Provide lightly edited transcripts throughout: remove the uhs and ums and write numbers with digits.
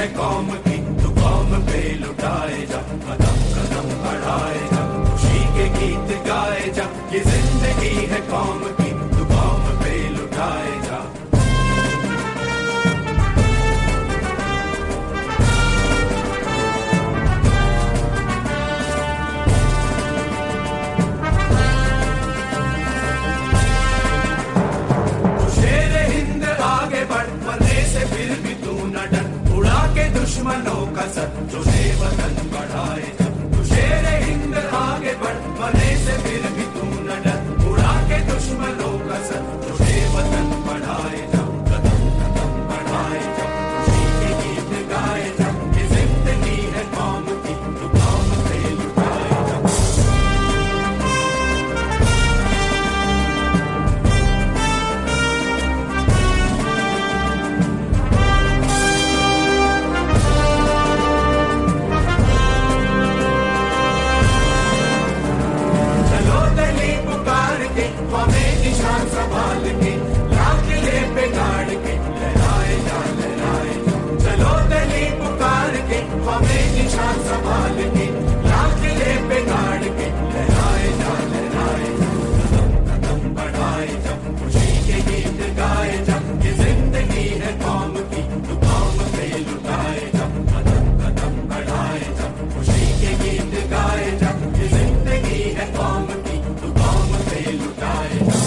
है कौम की, तू कौम पे लुटाए जा, कदम कदम बढ़ाए जा, खुशी के गीत गाए जा, ये जिंदगी है कौम की, तू कौम पे लुटाए जा। दुश्मनों का सर जो वतन बढ़ाए जा, तू शेर हिंद आगे बढ़, मरने से फिर भी तू न डर, उड़ा के दुश्मनों का सर जो वतन बढ़ाए जा, कदम कदम बढ़ाए जा, खुशी के गीत गाए जा, ये जिंदगी है कौम की, तू कौम पे लुटाए जा। संभाल के लाल किले पे गाड़ के लहराए जा, लहराए जा, चलो दिली पुकार के, हमें निशान संभाल के लाल किले पे गाड़ के लहराए जा, लहराए जा, कदम कदम बढ़ाए जा, खुशी के गीत गाए जा, ये जिंदगी है कौम की, तू कौम पे लुटाए जा, कदम कदम बढ़ाए जा, खुशी के गीत गाए जा, ये जिंदगी है कौम की, तू कौम पे लुटाए जा।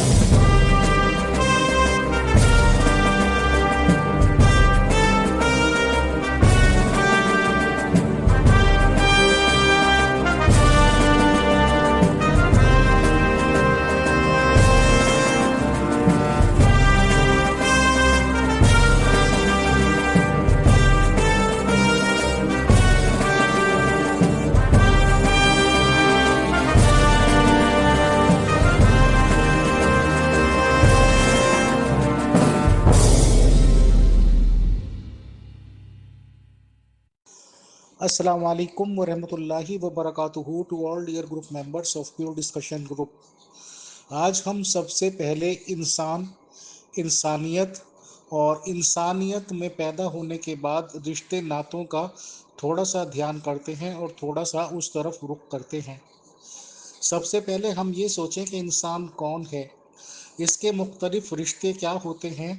Assalamu alaikum wa rahmatullahi wa barakatuhu to all dear group members of Pure Discussion Group। आज हम सबसे पहले इंसानियत और इंसानियत में पैदा होने के बाद रिश्ते नातों का थोड़ा सा ध्यान करते हैं और थोड़ा सा उस तरफ रुख करते हैं। सबसे पहले हम ये सोचें कि इंसान कौन है, इसके मुख्तलिफ रिश्ते क्या होते हैं।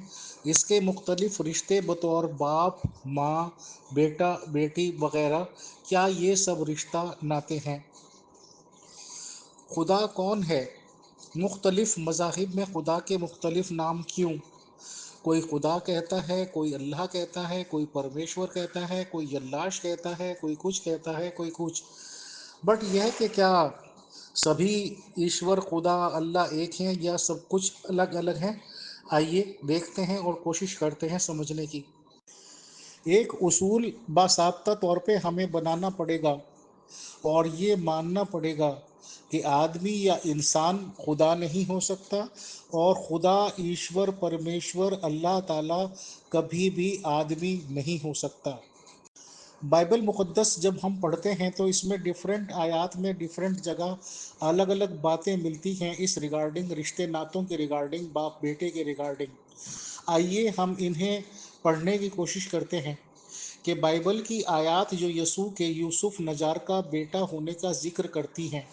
इसके मुख्तलिफ रिश्ते बतौर बाप, माँ, बेटा, बेटी वगैरह, क्या ये सब रिश्ता नाते हैं। खुदा कौन है, मुख्तलिफ मज़ाहिब में खुदा के मुख्तलिफ नाम क्यों। कोई खुदा कहता है, कोई अल्लाह कहता है, कोई परमेश्वर कहता है, कोई अल्लाह कहता है, कोई कुछ कहता है, कोई कुछ। बट यह कि क्या सभी ईश्वर खुदा अल्लाह एक हैं या सब कुछ अलग अलग हैं। आइए देखते हैं और कोशिश करते हैं समझने की। एक उसूल बासाबता तौर पे हमें बनाना पड़ेगा और ये मानना पड़ेगा कि आदमी या इंसान खुदा नहीं हो सकता और खुदा ईश्वर परमेश्वर अल्लाह ताला कभी भी आदमी नहीं हो सकता। बाइबल मुक़द्दस जब हम पढ़ते हैं तो इसमें डिफरेंट आयात में डिफरेंट जगह अलग अलग बातें मिलती हैं इस रिगार्डिंग, रिश्ते नातों के रिगार्डिंग, बाप बेटे के रिगार्डिंग। आइए हम इन्हें पढ़ने की कोशिश करते हैं कि बाइबल की आयात जो यसू के यूसुफ नजार का बेटा होने का जिक्र करती हैं,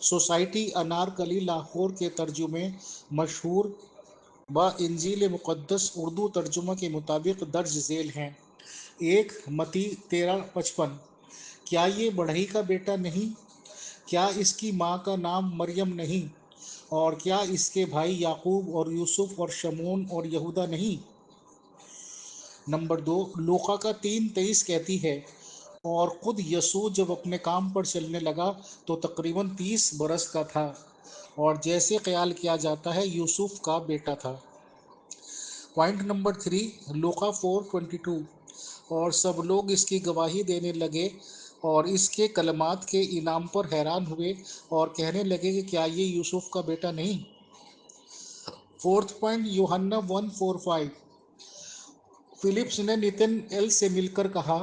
सोसाइटी अनारकली लाहौर के तर्जुमे मशहूर व इंजील मुक़द्दस उर्दू तर्जुमा के मुताबिक दर्ज झेल हैं। 1 मती 13:55। क्या ये बढ़ई का बेटा नहीं? क्या इसकी माँ का नाम मरियम नहीं? और क्या इसके भाई याकूब और यूसुफ और शमून और यहूदा नहीं? नंबर 2 लूका का 3:23 कहती है, और खुद यसू जब अपने काम पर चलने लगा तो तकरीबन 30 बरस का था और जैसे ख्याल किया जाता है यूसुफ का बेटा था। पॉइंट नंबर 3 लूका 4:22। और सब लोग इसकी गवाही देने लगे और इसके कलमात के इनाम पर हैरान हुए और कहने लगे कि क्या ये यूसुफ का बेटा नहीं। 4th पॉइंट यूहन्ना 1:4-5। फिलिप्स ने नितिन एल से मिलकर कहा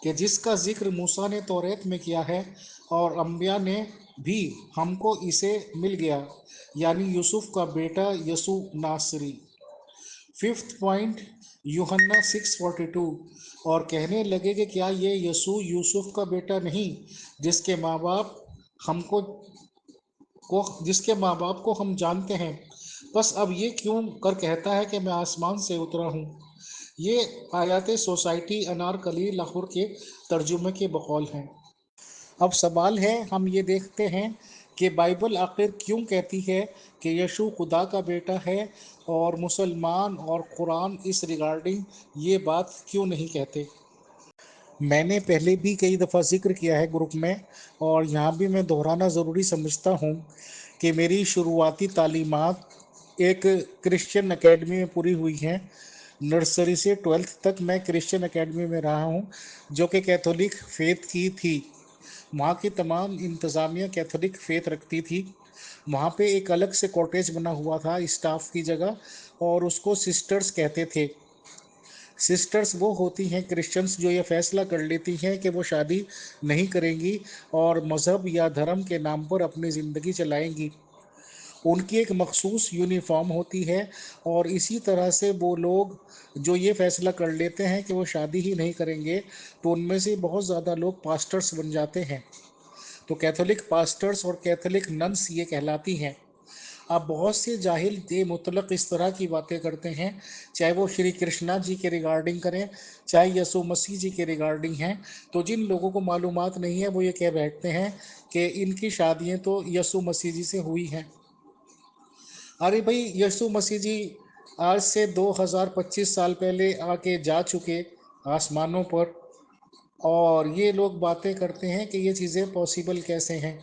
कि जिसका जिक्र मूसा ने तौरेत में किया है और अंबिया ने भी, हमको इसे मिल गया, यानी यूसुफ का बेटा यसू नासरी। 5th पॉइंट यूहन्ना 6:42। और कहने लगे कि क्या ये यसू यूसुफ का बेटा नहीं, जिसके माँ बाप हमको जिसके माँ बाप को हम जानते हैं। बस अब ये क्यों कर कहता है कि मैं आसमान से उतरा हूँ। ये आयात सोसाइटी अनारकली लाहौर के तर्जुमे के बकौल हैं। अब सवाल है, हम ये देखते हैं कि बाइबल आखिर क्यों कहती है कि यीशु खुदा का बेटा है, और मुसलमान और कुरान इस रिगार्डिंग ये बात क्यों नहीं कहते। मैंने पहले भी कई दफ़ा जिक्र किया है ग्रुप में, और यहाँ भी मैं दोहराना ज़रूरी समझता हूँ कि मेरी शुरुआती तालीमात एक क्रिश्चियन एकेडमी में पूरी हुई हैं। नर्सरी से 12th तक मैं क्रिश्चियन एकेडमी में रहा हूँ, जो कि कैथोलिक फेथ की थी। वहाँ की तमाम इंतज़ामिया कैथोलिक फेथ रखती थी। वहाँ पे एक अलग से कॉटेज बना हुआ था स्टाफ की जगह, और उसको सिस्टर्स कहते थे। सिस्टर्स वो होती हैं क्रिश्चियंस जो ये फैसला कर लेती हैं कि वो शादी नहीं करेंगी और मज़हब या धर्म के नाम पर अपनी ज़िंदगी चलाएंगी। उनकी एक मखसूस यूनिफॉर्म होती है, और इसी तरह से वो लोग जो ये फैसला कर लेते हैं कि वो शादी ही नहीं करेंगे, तो उनमें से बहुत ज़्यादा लोग पास्टर्स बन जाते हैं। तो कैथोलिक पास्टर्स और कैथोलिक नन्स ये कहलाती हैं। अब बहुत से जाहिल ये मुतलक इस तरह की बातें करते हैं, चाहे वो श्री कृष्णा जी के रिगार्डिंग करें, चाहे यसु मसीह जी के रिगार्डिंग हैं। तो जिन लोगों को मालूमात नहीं है वो ये कह बैठते हैं कि इनकी शादियां तो यसु मसीह जी से हुई हैं। अरे भाई, यसु मसीह जी आज से 2025 साल पहले आके जा चुके आसमानों पर, और ये लोग बातें करते हैं कि ये चीज़ें पॉसिबल कैसे हैं।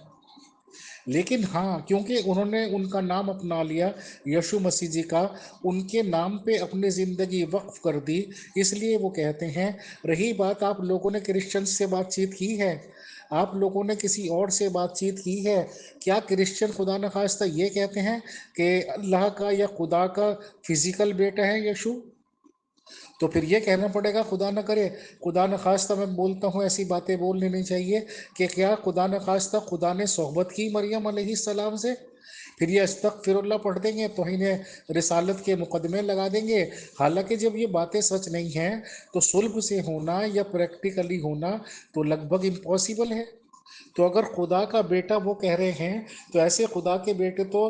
लेकिन हाँ, क्योंकि उन्होंने उनका नाम अपना लिया यीशु मसीह जी का, उनके नाम पे अपनी ज़िंदगी वक्फ कर दी, इसलिए वो कहते हैं। रही बात, आप लोगों ने क्रिश्चियन से बातचीत की है, आप लोगों ने किसी और से बातचीत की है? क्या क्रिश्चियन खुदा न खास्ता ये कहते हैं कि अल्लाह का या खुदा का फिजिकल बेटा है यीशु? तो फिर ये कहना पड़ेगा, खुदा न करे, खुदा न खास्ता, मैं बोलता हूँ ऐसी बातें बोल लेनी चाहिए कि क्या खुदा न खास्ता खुदा ने सोहबत की मरियम अलैहिस्सलाम से? फिर ये अस्तगफिरुल्लाह पढ़ देंगे तो इन्हें रिसालत के मुकदमे लगा देंगे। हालांकि जब ये बातें सच नहीं हैं, तो सुल्ब से होना या प्रैक्टिकली होना तो लगभग इम्पॉसिबल है। तो अगर खुदा का बेटा वो कह रहे हैं, तो ऐसे खुदा के बेटे तो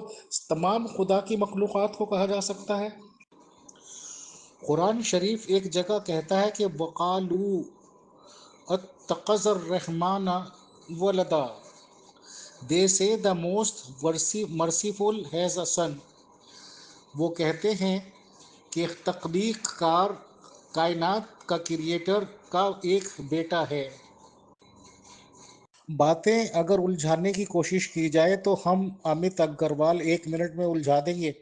तमाम खुदा की मखलूक़ात को कहा जा सकता है। कुरान शरीफ एक जगह कहता है कि वक़ालू अत्तख़ज़र रहमान वलदा, they say the most merciful has a son. वो कहते हैं कि तख्लीक कार, कायनात का क्रिएटर का एक बेटा है। बातें अगर उलझाने की कोशिश की जाए तो हम अमित अग्रवाल 1 मिनट में उलझा देंगे।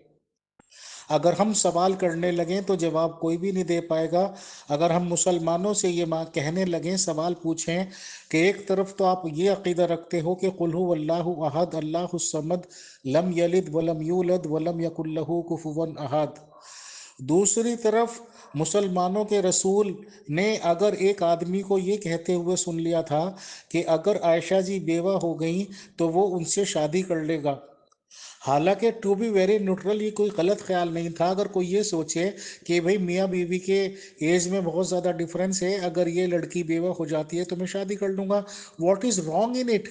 अगर हम सवाल करने लगें तो जवाब कोई भी नहीं दे पाएगा। अगर हम मुसलमानों से ये माँ कहने लगें, सवाल पूछें कि एक तरफ तो आप ये अकीदा रखते हो कि कुल हु अल्लाहु अहद अल्लाहुस समद लम यलिद वलम यूलद वलम यकुल लहू कुफुवन अहद, दूसरी तरफ मुसलमानों के रसूल ने अगर एक आदमी को ये कहते हुए सुन लिया था कि अगर आयशा जी बेवा हो गई तो वो उनसे शादी कर लेगा। हालांकि टू बी वेरी न्यूट्रल, ये कोई गलत ख्याल नहीं था। अगर कोई ये सोचे कि भाई मियाँ बीवी के एज में बहुत ज़्यादा डिफरेंस है, अगर ये लड़की बेवा हो जाती है तो मैं शादी कर लूँगा, what is wrong in it.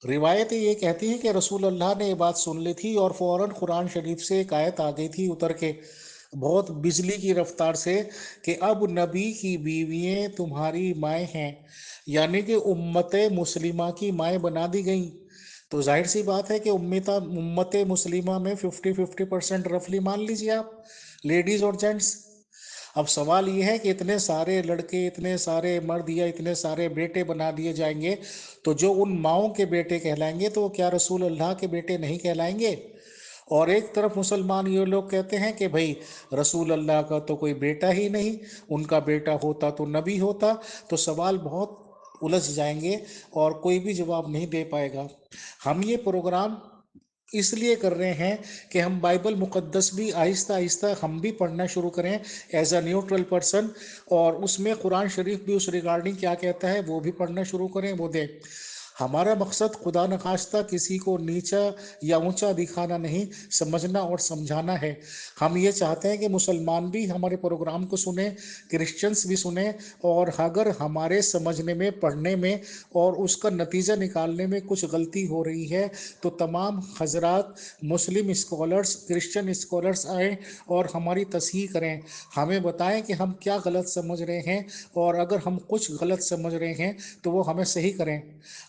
रिवायतें ये कहती हैं कि रसूल अल्लाह ने ये बात सुन ली थी और फ़ौरन कुरान शरीफ से एक आयत आ गई थी उतर के, बहुत बिजली की रफ्तार से, कि अब नबी की बीवियाँ तुम्हारी माएँ हैं, यानी कि उम्मत मुस्लिमा की माएँ बना दी गई। तो जाहिर सी बात है कि उम्मत मुस्लिमा में 50-50% रफली मान लीजिए आप, लेडीज़ और जेंट्स। अब सवाल ये है कि इतने सारे लड़के, इतने सारे मर्द या इतने सारे बेटे बना दिए जाएंगे, तो जो उन माओं के बेटे कहलाएंगे तो क्या रसूल अल्लाह के बेटे नहीं कहलाएंगे? और एक तरफ मुसलमान ये लोग कहते हैं कि भाई रसूल अल्लाह का तो कोई बेटा ही नहीं, उनका बेटा होता तो नबी होता। तो सवाल बहुत उलझ जाएंगे और कोई भी जवाब नहीं दे पाएगा। हम ये प्रोग्राम इसलिए कर रहे हैं कि हम बाइबल मुक़द्दस भी आहिस्ता आहिस्ता हम भी पढ़ना शुरू करें एज अ न्यूट्रल पर्सन, और उसमें कुरान शरीफ भी उस रिगार्डिंग क्या कहता है वो भी पढ़ना शुरू करें, वो दें। हमारा मकसद खुदा न खास्ता किसी को नीचा या ऊंचा दिखाना नहीं, समझना और समझाना है। हम ये चाहते हैं कि मुसलमान भी हमारे प्रोग्राम को सुने, क्रिश्चियंस भी सुने, और अगर हमारे समझने में, पढ़ने में और उसका नतीजा निकालने में कुछ गलती हो रही है तो तमाम हजरात, मुस्लिम स्कॉलर्स, क्रिश्चियन स्कॉलर्स आए और हमारी तस्हीह करें, हमें बताएं कि हम क्या गलत समझ रहे हैं, और अगर हम कुछ गलत समझ रहे हैं तो वो हमें सही करें।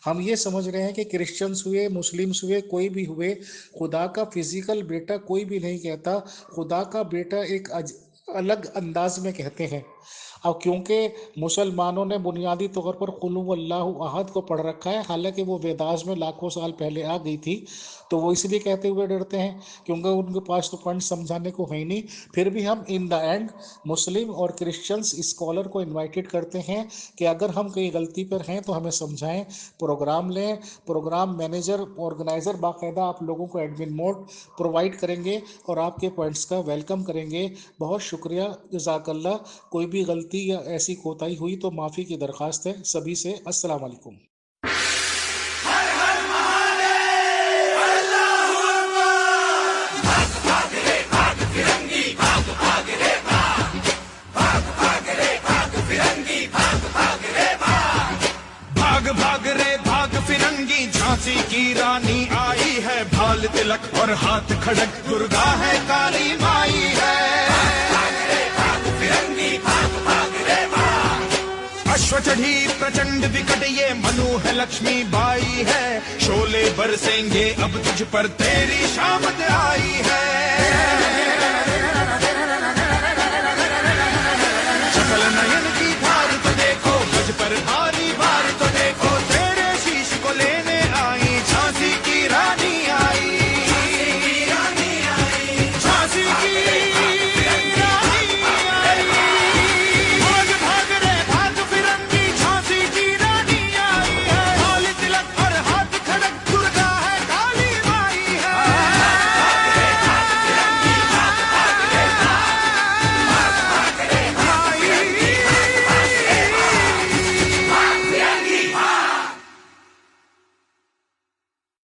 हम ये समझ रहे हैं कि क्रिश्चियंस हुए, मुस्लिम्स हुए, कोई भी हुए, खुदा का फिजिकल बेटा कोई भी नहीं कहता, खुदा का बेटा एक अलग अंदाज में कहते हैं। अब क्योंकि मुसलमानों ने बुनियादी तौर पर कुल हु अल्लाहु अहद को पढ़ रखा है, हालांकि वो वेदास में लाखों साल पहले आ गई थी, तो वो इसलिए कहते हुए डरते हैं क्योंकि उनके पास तो पॉइंट समझाने को है ही नहीं। फिर भी हम इन द एंड मुस्लिम और क्रिश्चियंस स्कॉलर को इनवाइटेड करते हैं कि अगर हम कहीं गलती पर हैं तो हमें समझाएं, प्रोग्राम लें, प्रोग्राम मैनेजर, ऑर्गेनाइजर बाकायदा आप लोगों को एडमिन मोड प्रोवाइड करेंगे और आपके पॉइंट्स का वेलकम करेंगे। बहुत शुक्रिया, जज़ाकल्लाह। कोई भी गलती या ऐसी कोताही हुई तो माफ़ी की दरख्वास्त है सभी से। अस्सलाम वालेकुम। भाग भाग रे भाग फिरंगी, झांसी की रानी आई है, भाल तिलक और हाथ खड़क, दुर्गा है काली माई है। भाग रे भाग फिरंगी, भाग भाग रे भाग। अश्व चढ़ी प्रचंड विकट, ये मनु है लक्ष्मी बाई है, शोले बरसेंगे अब तुझ पर, तेरी शामत आई है।